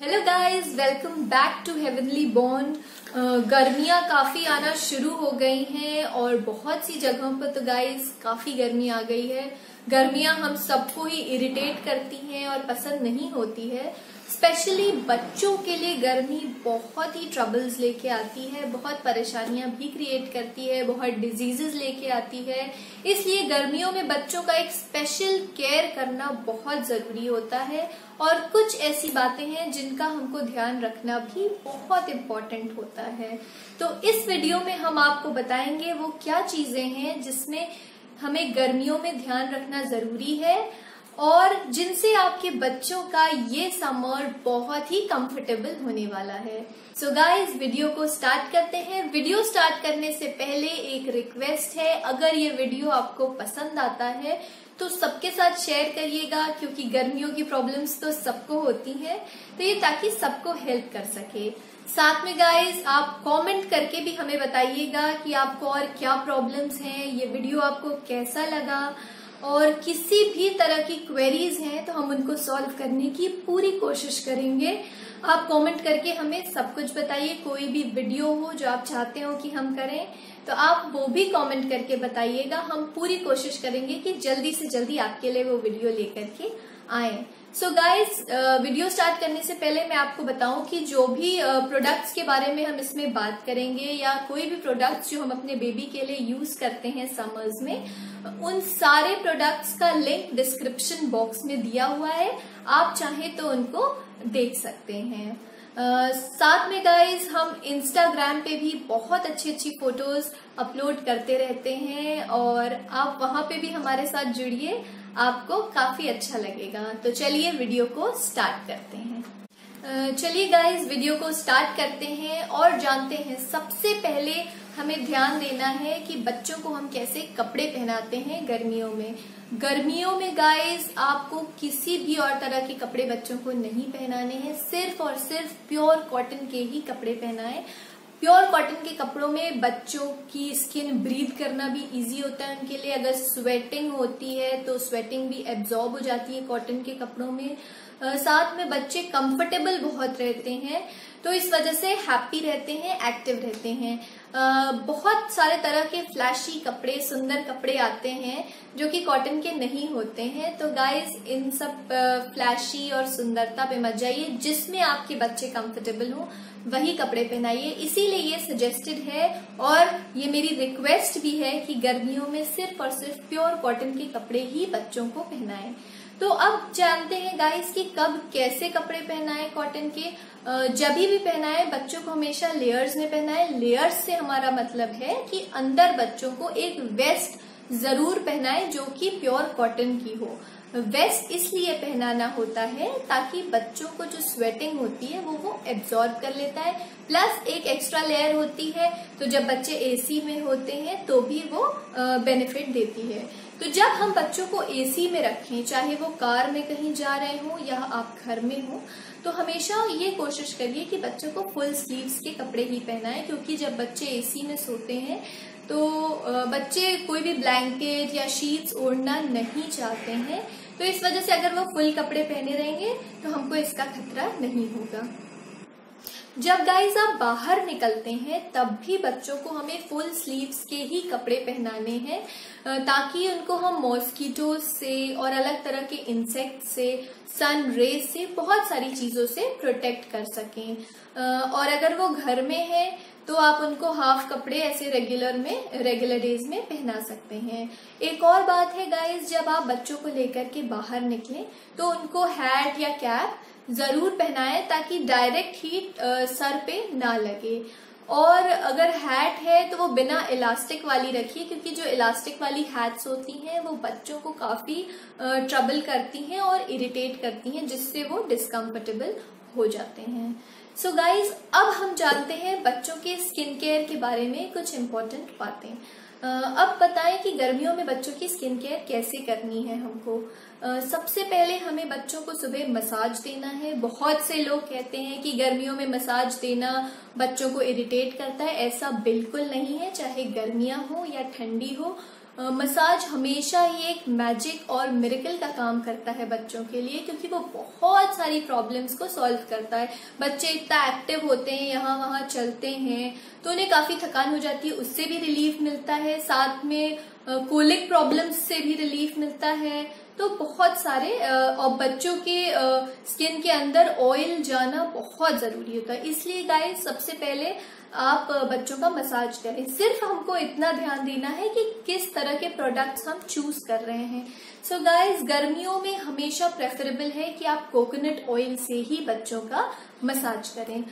Hello guys, welcome back to Heavenly Bond. गर्मियां काफी आना शुरू हो गई हैं और बहुत सी जगहों पर तो गाइस काफी गर्मी आ गई है। गर्मियां हम सबको ही इरिटेट करती हैं और पसंद नहीं होती है। स्पेशली बच्चों के लिए गर्मी बहुत ही ट्रबल्स लेके आती है, बहुत परेशानियां भी क्रिएट करती है, बहुत डिजीजेस लेके आती है। इसलिए गर्मियों में बच्चों का एक स्पेशल केयर करना बहुत जरूरी होता है और कुछ ऐसी बातें हैं जिनका हमको ध्यान रखना भी बहुत इम्पोर्टेंट होता है। तो इस वीडियो में हम आपको बताएंगे वो क्या चीजें हैं जिसमें हमें गर्मियों में ध्यान रखना जरूरी है और जिनसे आपके बच्चों का ये समर बहुत ही कंफर्टेबल होने वाला है। सो गाइस, वीडियो को स्टार्ट करते हैं। वीडियो स्टार्ट करने से पहले एक रिक्वेस्ट है, अगर ये वीडियो आपको पसंद आता है तो सबके साथ शेयर करिएगा, क्योंकि गर्मियों की प्रॉब्लम्स तो सबको होती हैं, तो ये ताकि सबको हेल्प कर सके। साथ में गाइस, आप कमेंट करके भी हमें बताइएगा कि आपको और क्या प्रॉब्लम्स हैं, ये वीडियो आपको कैसा लगा, और किसी भी तरह की क्वेरीज हैं तो हम उनको सॉल्व करने की पूरी कोशिश करेंगे। आप कमेंट करके हमें सब कुछ बताइए। कोई भी वीडियो हो जो आप चाहते हो कि हम करें तो आप वो भी कमेंट करके बताइएगा। हम पूरी कोशिश करेंगे कि जल्दी से जल्दी आपके लिए वो वीडियो लेकर के आए। सो गाइस, वीडियो स्टार्ट करने से पहले मैं आपको बताऊं कि जो भी प्रोडक्ट्स के बारे में हम इसमें बात करेंगे या कोई भी प्रोडक्ट्स जो हम अपने बेबी के लिए यूज करते हैं समर्स में, उन सारे प्रोडक्ट्स का लिंक डिस्क्रिप्शन बॉक्स में दिया हुआ है, आप चाहें तो उनको देख सकते हैं। साथ में गाइज, हम इंस्टाग्राम पे भी बहुत अच्छी अच्छी फोटोज अपलोड करते रहते हैं और आप वहां पे भी हमारे साथ जुड़िए, आपको काफी अच्छा लगेगा। तो चलिए वीडियो को स्टार्ट करते हैं। चलिए गाइज, वीडियो को स्टार्ट करते हैं और जानते हैं सबसे पहले हमें ध्यान देना है कि बच्चों को हम कैसे कपड़े पहनाते हैं गर्मियों में। गर्मियों में गाइस, आपको किसी भी और तरह के कपड़े बच्चों को नहीं पहनाने हैं, सिर्फ और सिर्फ प्योर कॉटन के ही कपड़े पहनाएं। प्योर कॉटन के कपड़ों में बच्चों की स्किन ब्रीथ करना भी इजी होता है उनके लिए। अगर स्वेटिंग होती है तो स्वेटिंग भी एब्जॉर्ब हो जाती है कॉटन के कपड़ों में। साथ में बच्चे कंफर्टेबल बहुत रहते हैं, तो इस वजह से हैप्पी रहते हैं, एक्टिव रहते हैं। बहुत सारे तरह के फ्लैशी कपड़े, सुंदर कपड़े आते हैं जो कि कॉटन के नहीं होते हैं। तो गाइस, इन सब फ्लैशी और सुंदरता पे मत जाइए। जिसमें आपके बच्चे कंफर्टेबल हो वही कपड़े पहनाइए। इसीलिए ये सजेस्टेड है और ये मेरी रिक्वेस्ट भी है कि गर्मियों में सिर्फ और सिर्फ प्योर कॉटन के कपड़े ही बच्चों को पहनाएं। तो अब जानते हैं गाइस कि कब कैसे कपड़े पहनाएं कॉटन के। जब भी पहनाए बच्चों को हमेशा लेयर्स में पहनाए। लेयर्स से हमारा मतलब है कि अंदर बच्चों को एक वेस्ट जरूर पहनाए जो कि प्योर कॉटन की हो। वेस्ट इसलिए पहनाना होता है ताकि बच्चों को जो स्वेटिंग होती है वो एब्जॉर्ब कर लेता है, प्लस एक एक्स्ट्रा लेयर होती है, तो जब बच्चे एसी में होते हैं तो भी वो बेनिफिट देती है। तो जब हम बच्चों को एसी में रखें, चाहे वो कार में कहीं जा रहे हो या आप घर में हो, तो हमेशा ये कोशिश करिए कि बच्चों को फुल स्लीव्स के कपड़े ही पहनाएं, क्योंकि जब बच्चे एसी में सोते हैं तो बच्चे कोई भी ब्लैंकेट या शीट्स ओढ़ना नहीं चाहते हैं। तो इस वजह से अगर वो फुल कपड़े पहने रहेंगे तो हमको इसका खतरा नहीं होगा। जब गाइस आप बाहर निकलते हैं तब भी बच्चों को हमें फुल स्लीव्स के ही कपड़े पहनाने हैं, ताकि उनको हम मॉस्किटो से और अलग तरह के इंसेक्ट से, सन रेज से, बहुत सारी चीजों से प्रोटेक्ट कर सकें। और अगर वो घर में है तो आप उनको हाफ कपड़े ऐसे रेगुलर डेज में पहना सकते हैं। एक और बात है गाइस, जब आप बच्चों को लेकर के बाहर निकलें तो उनको हैट या कैप जरूर पहनाएं ताकि डायरेक्ट हीट सर पे ना लगे। और अगर हैट है तो वो बिना इलास्टिक वाली रखिए, क्योंकि जो इलास्टिक वाली हैट्स होती हैं वो बच्चों को काफी ट्रबल करती हैं और इरिटेट करती हैं, जिससे वो डिस्कम्फर्टेबल हो जाते हैं। सो गाइज, अब हम जानते हैं बच्चों के स्किन केयर के बारे में कुछ इम्पोर्टेंट बातें। अब बताएं कि गर्मियों में बच्चों की स्किन केयर कैसे करनी है हमको। सबसे पहले हमें बच्चों को सुबह मसाज देना है। बहुत से लोग कहते हैं कि गर्मियों में मसाज देना बच्चों को इरिटेट करता है। ऐसा बिल्कुल नहीं है, चाहे गर्मियां हो या ठंडी हो, मसाज हमेशा ही एक मैजिक और मिरेकल का काम करता है बच्चों के लिए, क्योंकि वो बहुत सारी प्रॉब्लम्स को सॉल्व करता है। बच्चे इतना एक्टिव होते हैं, यहाँ वहाँ चलते हैं, तो उन्हें काफी थकान हो जाती है, उससे भी रिलीफ मिलता है। साथ में कोलिक प्रॉब्लम्स से भी रिलीफ मिलता है। तो बहुत सारे और बच्चों के स्किन के अंदर ऑयल जाना बहुत जरूरी होता है। इसलिए गाइस सबसे पहले आप बच्चों का मसाज करें। सिर्फ हमको इतना ध्यान देना है कि किस तरह के प्रोडक्ट्स हम चूज कर रहे हैं। सो गाइस गर्मियों में हमेशा प्रेफरेबल है कि आप कोकोनट ऑयल से ही बच्चों का मसाज करें।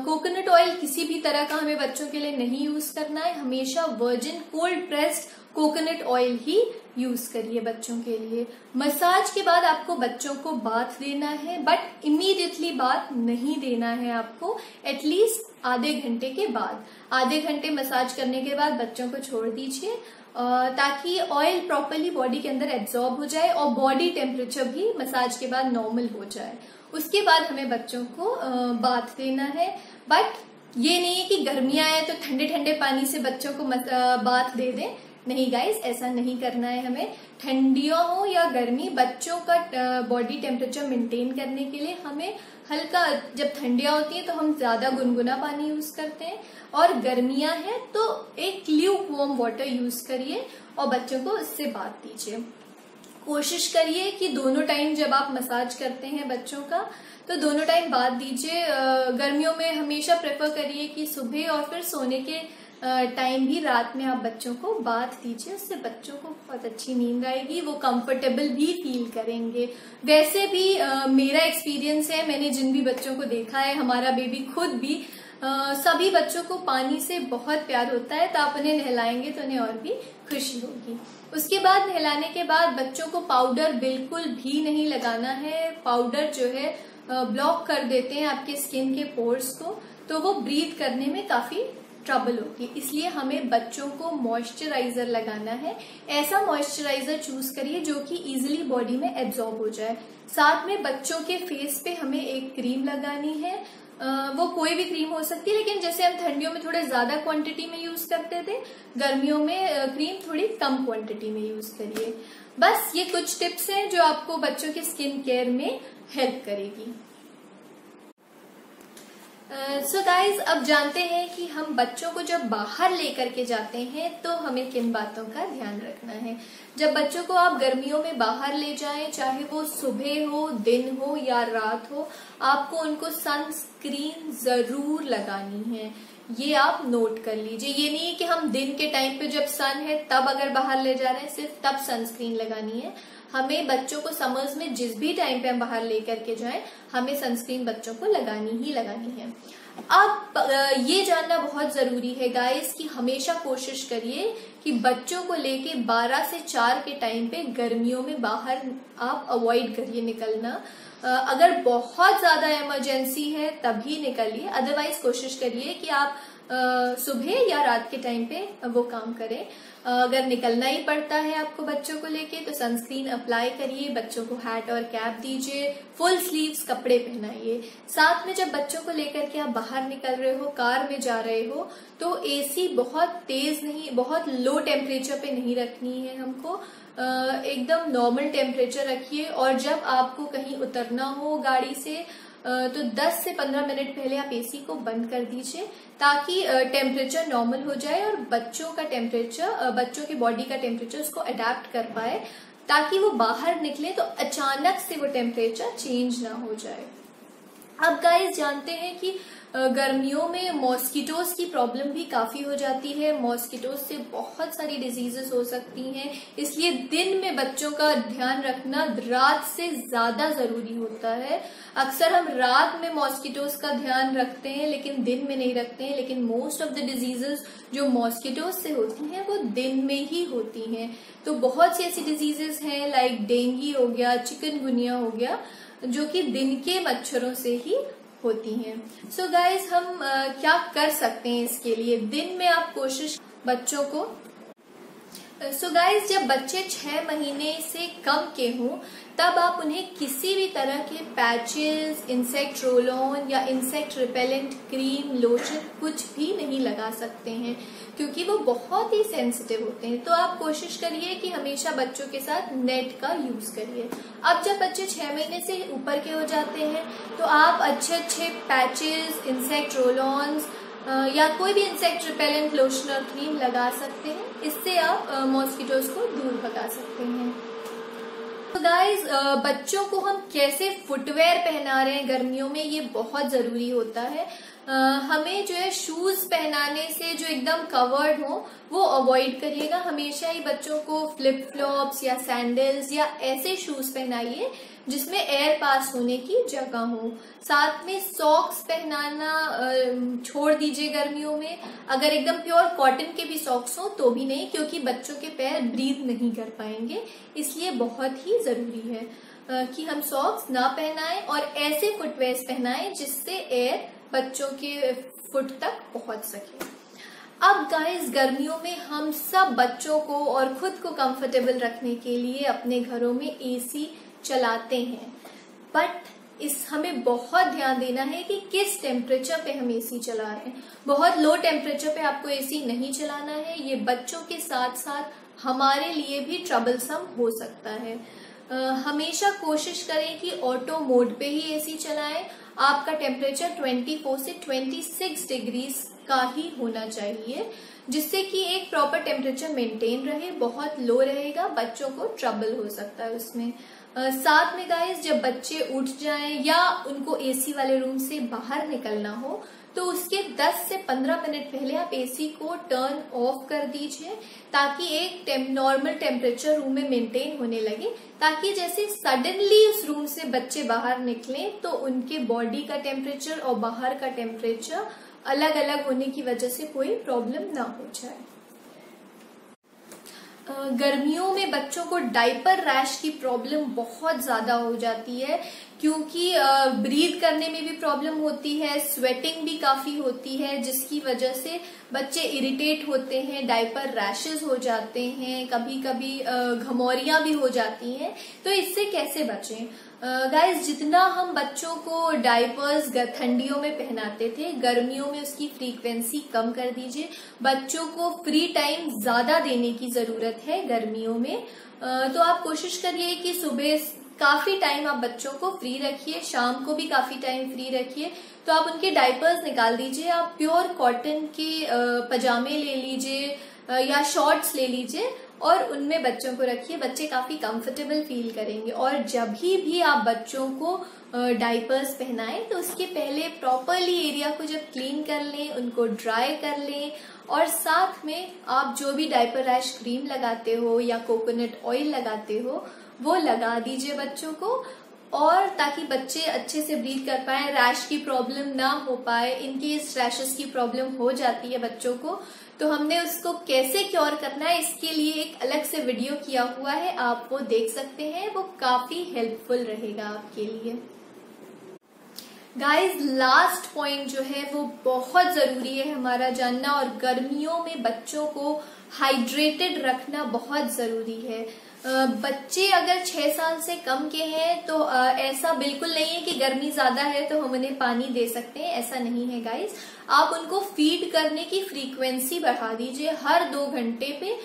कोकोनट ऑयल किसी भी तरह का हमें बच्चों के लिए नहीं यूज करना है। हमेशा virgin cold pressed coconut oil ही यूज करिए बच्चों के लिए। मसाज के बाद आपको बच्चों को बाथ देना है, बट इमीडिएटली बाथ नहीं देना है आपको, एटलीस्ट आधे घंटे के बाद। आधे घंटे मसाज करने के बाद बच्चों को छोड़ दीजिए ताकि ऑयल प्रॉपरली बॉडी के अंदर एब्जॉर्ब हो जाए और बॉडी टेम्परेचर भी मसाज के बाद नॉर्मल हो जाए। उसके बाद हमें बच्चों को बाथ देना है। बट ये नहीं है कि गर्मियां आए तो ठंडे ठंडे पानी से बच्चों को बाथ दे दें। नहीं गाइस, ऐसा नहीं करना है हमें। ठंडियों हो या गर्मी, बच्चों का बॉडी टेम्परेचर मेंटेन करने के लिए हमें हल्का, जब ठंडियां होती है तो हम ज्यादा गुनगुना पानी यूज करते हैं, और गर्मियां हैं तो एक ल्यूक वार्म वाटर यूज करिए और बच्चों को इससे बाथ दीजिए। कोशिश करिए कि दोनों टाइम जब आप मसाज करते हैं बच्चों का, तो दोनों टाइम बाथ दीजिए। गर्मियों में हमेशा प्रेफर करिए कि सुबह और फिर सोने के टाइम भी रात में आप बच्चों को बाथ दीजिए। उससे बच्चों को बहुत अच्छी नींद आएगी, वो कंफर्टेबल भी फील करेंगे। वैसे भी मेरा एक्सपीरियंस है, मैंने जिन भी बच्चों को देखा है, हमारा बेबी खुद भी, सभी बच्चों को पानी से बहुत प्यार होता है। तो आप उन्हें नहलाएंगे तो उन्हें और भी खुशी होगी। उसके बाद नहलाने के बाद बच्चों को पाउडर बिल्कुल भी नहीं लगाना है। पाउडर जो है ब्लॉक कर देते हैं आपके स्किन के पोर्स को, तो वो ब्रीथ करने में काफी ट्रबल होगी। इसलिए हमें बच्चों को मॉइस्चराइजर लगाना है। ऐसा मॉइस्चराइजर चूज करिए जो कि इजीली बॉडी में एब्जॉर्ब हो जाए। साथ में बच्चों के फेस पे हमें एक क्रीम लगानी है। वो कोई भी क्रीम हो सकती है, लेकिन जैसे हम ठंडियों में थोड़े ज्यादा क्वांटिटी में यूज करते थे, गर्मियों में क्रीम थोड़ी कम क्वांटिटी में यूज करिए। बस ये कुछ टिप्स हैं जो आपको बच्चों के स्किन केयर में हेल्प करेगी। सो गाइज अब जानते हैं कि हम बच्चों को जब बाहर लेकर के जाते हैं तो हमें किन बातों का ध्यान रखना है। जब बच्चों को आप गर्मियों में बाहर ले जाएं, चाहे वो सुबह हो, दिन हो या रात हो, आपको उनको सनस्क्रीन जरूर लगानी है। ये आप नोट कर लीजिए। ये नहीं है कि हम दिन के टाइम पे जब सन है तब अगर बाहर ले जा रहे हैं सिर्फ तब सनस्क्रीन लगानी है। हमें बच्चों को समर्स में जिस भी टाइम पे हम बाहर लेकर के जाएं, हमें सनस्क्रीन बच्चों को लगानी ही लगानी है। अब ये जानना बहुत जरूरी है गाइस कि हमेशा कोशिश करिए कि बच्चों को लेके 12 से 4 के टाइम पे गर्मियों में बाहर आप अवॉइड करिए निकलना। अगर बहुत ज्यादा इमरजेंसी है तभी निकलिए, अदरवाइज कोशिश करिए कि आप सुबह या रात के टाइम पे वो काम करें। अगर निकलना ही पड़ता है आपको बच्चों को लेके तो सनस्क्रीन अप्लाई करिए, बच्चों को हैट और कैप दीजिए, फुल स्लीव्स कपड़े पहनाइए। साथ में जब बच्चों को लेकर के आप बाहर निकल रहे हो, कार में जा रहे हो, तो एसी बहुत तेज नहीं, बहुत लो टेम्परेचर पे नहीं रखनी है हमको, एकदम नॉर्मल टेम्परेचर रखिए। और जब आपको कहीं उतरना हो गाड़ी से तो 10 से 15 मिनट पहले आप एसी को बंद कर दीजिए ताकि टेम्परेचर नॉर्मल हो जाए और बच्चों का टेम्परेचर, बच्चों की बॉडी का टेम्परेचर उसको अडेप्ट कर पाए, ताकि वो बाहर निकले तो अचानक से वो टेम्परेचर चेंज ना हो जाए। अब गाइस जानते हैं कि गर्मियों में मॉस्किटोज की प्रॉब्लम भी काफी हो जाती है। मॉस्किटोज से बहुत सारी डिजीजेस हो सकती हैं, इसलिए दिन में बच्चों का ध्यान रखना रात से ज्यादा जरूरी होता है। अक्सर हम रात में मॉस्किटोज का ध्यान रखते हैं लेकिन दिन में नहीं रखते हैं, लेकिन मोस्ट ऑफ द डिजीजेस जो मॉस्किटोज से होती हैं वो दिन में ही होती हैं। तो बहुत सी ऐसी डिजीजेस हैं लाइक डेंगू हो गया, चिकनगुनिया हो गया, जो कि दिन के मच्छरों से ही होती हैं। सो गाइज हम क्या कर सकते हैं इसके लिए? दिन में आप कोशिश बच्चों को सो गाइज, जब बच्चे 6 महीने से कम के हों तब आप उन्हें किसी भी तरह के पैचेस, इंसेक्ट रोल ऑन या इंसेक्ट रिपेलेंट क्रीम, लोशन कुछ भी नहीं लगा सकते हैं, क्योंकि वो बहुत ही सेंसिटिव होते हैं। तो आप कोशिश करिए कि हमेशा बच्चों के साथ नेट का यूज करिए। अब जब बच्चे 6 महीने से ऊपर के हो जाते हैं तो आप अच्छे पैचेस, इंसेक्ट रोल ऑन या कोई भी इंसेक्ट रिपेलेंट लोशन और क्रीम लगा सकते हैं। इससे आप मॉस्किटोज को दूर भगा सकते हैं। तो गाइज, बच्चों को हम कैसे फुटवेयर पहना रहे हैं गर्मियों में, ये बहुत जरूरी होता है। हमें जो है शूज पहनाने से जो एकदम कवर्ड हो वो अवॉइड करिएगा। हमेशा ही बच्चों को फ्लिप फ्लॉप्स या सैंडल्स या ऐसे शूज पहनाइए जिसमें एयर पास होने की जगह हो। साथ में सॉक्स पहनाना छोड़ दीजिए गर्मियों में। अगर एकदम प्योर कॉटन के भी सॉक्स हो तो भी नहीं, क्योंकि बच्चों के पैर ब्रीथ नहीं कर पाएंगे। इसलिए बहुत ही जरूरी है कि हम सॉक्स ना पहनाएं और ऐसे फुटवेयर पहनाएं जिससे एयर बच्चों के फुट तक पहुंच सके। अब गाइस, गर्मियों में हम सब बच्चों को और खुद को कंफर्टेबल रखने के लिए अपने घरों में एसी चलाते हैं, बट हमें बहुत ध्यान देना है कि किस टेम्परेचर पे हम एसी चला रहे हैं। बहुत लो टेम्परेचर पे आपको एसी नहीं चलाना है। ये बच्चों के साथ साथ हमारे लिए भी ट्रबलसम हो सकता है। हमेशा कोशिश करें कि ऑटो मोड पे ही एसी चलाएं। आपका टेम्परेचर 24 से 26 डिग्री का ही होना चाहिए, जिससे कि एक प्रॉपर टेम्परेचर मेंटेन रहे। बहुत लो रहेगा, बच्चों को ट्रबल हो सकता है उसमें। साथ में गाइस, जब बच्चे उठ जाएं या उनको एसी वाले रूम से बाहर निकलना हो तो उसके 10 से 15 मिनट पहले आप एसी को टर्न ऑफ कर दीजिए, ताकि एक नॉर्मल टेम्परेचर रूम में मेंटेन होने लगे, ताकि जैसे सडनली उस रूम से बच्चे बाहर निकलें तो उनके बॉडी का टेम्परेचर और बाहर का टेम्परेचर अलग अलग होने की वजह से कोई प्रॉब्लम ना हो जाए। गर्मियों में बच्चों को डायपर रैश की प्रॉब्लम बहुत ज्यादा हो जाती है, क्योंकि ब्रीथ करने में भी प्रॉब्लम होती है, स्वेटिंग भी काफी होती है, जिसकी वजह से बच्चे इरिटेट होते हैं, डायपर रैशेस हो जाते हैं, कभी कभी घमौरियां भी हो जाती हैं। तो इससे कैसे बचें? गाइस, जितना हम बच्चों को डायपर्स ठंडियों में पहनाते थे, गर्मियों में उसकी फ्रीक्वेंसी कम कर दीजिए। बच्चों को फ्री टाइम ज्यादा देने की जरूरत है गर्मियों में। तो आप कोशिश करिए कि सुबह काफी टाइम आप बच्चों को फ्री रखिए, शाम को भी काफी टाइम फ्री रखिए। तो आप उनके डायपर्स निकाल दीजिए, आप प्योर कॉटन के पजामे ले लीजिए या शॉर्ट्स ले लीजिए और उनमें बच्चों को रखिए। बच्चे काफी कंफर्टेबल फील करेंगे। और जब भी आप बच्चों को डायपर्स पहनाएं तो उसके पहले प्रॉपरली एरिया को जब क्लीन कर लें, उनको ड्राई कर लें, और साथ में आप जो भी डायपर रैश क्रीम लगाते हो या कोकोनट ऑयल लगाते हो वो लगा दीजिए बच्चों को, और ताकि बच्चे अच्छे से ब्रीथ कर पाए, रैश की प्रॉब्लम ना हो पाए। इनकेस रैशेस की प्रॉब्लम हो जाती है बच्चों को तो हमने उसको कैसे क्योर करना है इसके लिए एक अलग से वीडियो किया हुआ है, आप वो देख सकते हैं। वो काफी हेल्पफुल रहेगा आपके लिए। गाइस, लास्ट पॉइंट जो है वो बहुत जरूरी है हमारा जानना, और गर्मियों में बच्चों को हाइड्रेटेड रखना बहुत जरूरी है। बच्चे अगर 6 साल से कम के हैं तो ऐसा बिल्कुल नहीं है कि गर्मी ज्यादा है तो हम उन्हें पानी दे सकते हैं, ऐसा नहीं है गाइस। आप उनको फीड करने की फ्रीक्वेंसी बढ़ा दीजिए। हर 2 घंटे पे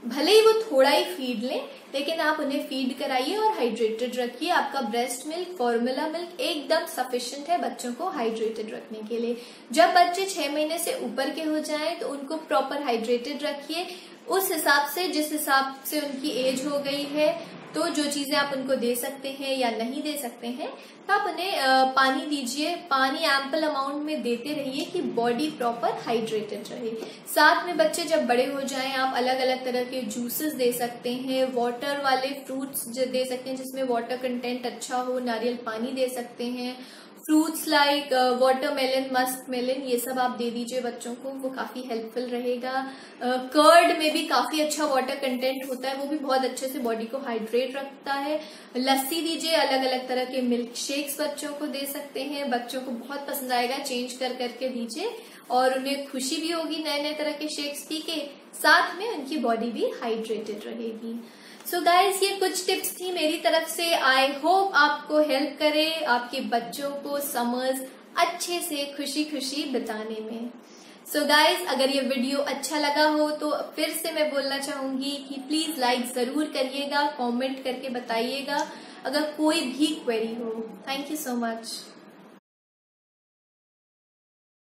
भले ही वो थोड़ा ही फीड लें, लेकिन आप उन्हें फीड कराइए और हाइड्रेटेड रखिए। आपका ब्रेस्ट मिल्क, फॉर्मूला मिल्क एकदम सफिशिएंट है बच्चों को हाइड्रेटेड रखने के लिए। जब बच्चे 6 महीने से ऊपर के हो जाएं तो उनको प्रॉपर हाइड्रेटेड रखिए, उस हिसाब से जिस हिसाब से उनकी एज हो गई है। तो जो चीजें आप उनको दे सकते हैं या नहीं दे सकते हैं, तो आप उन्हें पानी दीजिए। पानी एम्पल अमाउंट में देते रहिए कि बॉडी प्रॉपर हाइड्रेटेड रहे। साथ में बच्चे जब बड़े हो जाएं आप अलग अलग तरह के जूसेस दे सकते हैं, वाटर वाले फ्रूट्स दे सकते हैं जिसमें वाटर कंटेंट अच्छा हो, नारियल पानी दे सकते हैं, fruits like watermelon, muskmelon, ये सब आप दे दीजिए बच्चों को, वो काफी हेल्पफुल रहेगा। कर्ड में भी काफी अच्छा वाटर कंटेंट होता है, वो भी बहुत अच्छे से बॉडी को हाइड्रेट रखता है। लस्सी दीजिए, अलग अलग तरह के मिल्क शेक्स बच्चों को दे सकते हैं, बच्चों को बहुत पसंद आएगा, चेंज कर करके दीजिए और उन्हें खुशी भी होगी नए नए तरह के शेक्स पी के, साथ में उनकी बॉडी भी हाइड्रेटेड रहेगी। सो गाइज, ये कुछ टिप्स थी मेरी तरफ से। आई होप आपको हेल्प करे आपके बच्चों को समर्स अच्छे से खुशी खुशी बिताने में। सो गाइज, अगर ये वीडियो अच्छा लगा हो तो फिर से मैं बोलना चाहूंगी कि प्लीज लाइक जरूर करिएगा, कमेंट करके बताइएगा अगर कोई भी क्वेरी हो। Thank you so much.